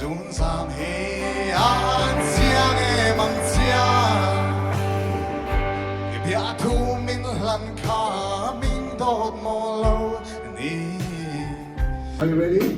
run sam he an chiang em ang chiang bia thu min lan kha min dot mo lo ni. Are you ready?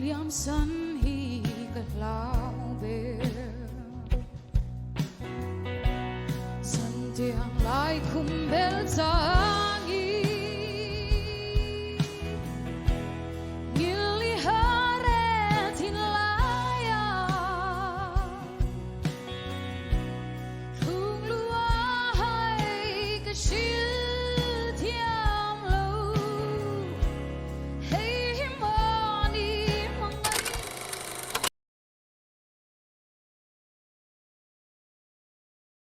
Lengzem hi ka lao về sân tiang lại khung bel ta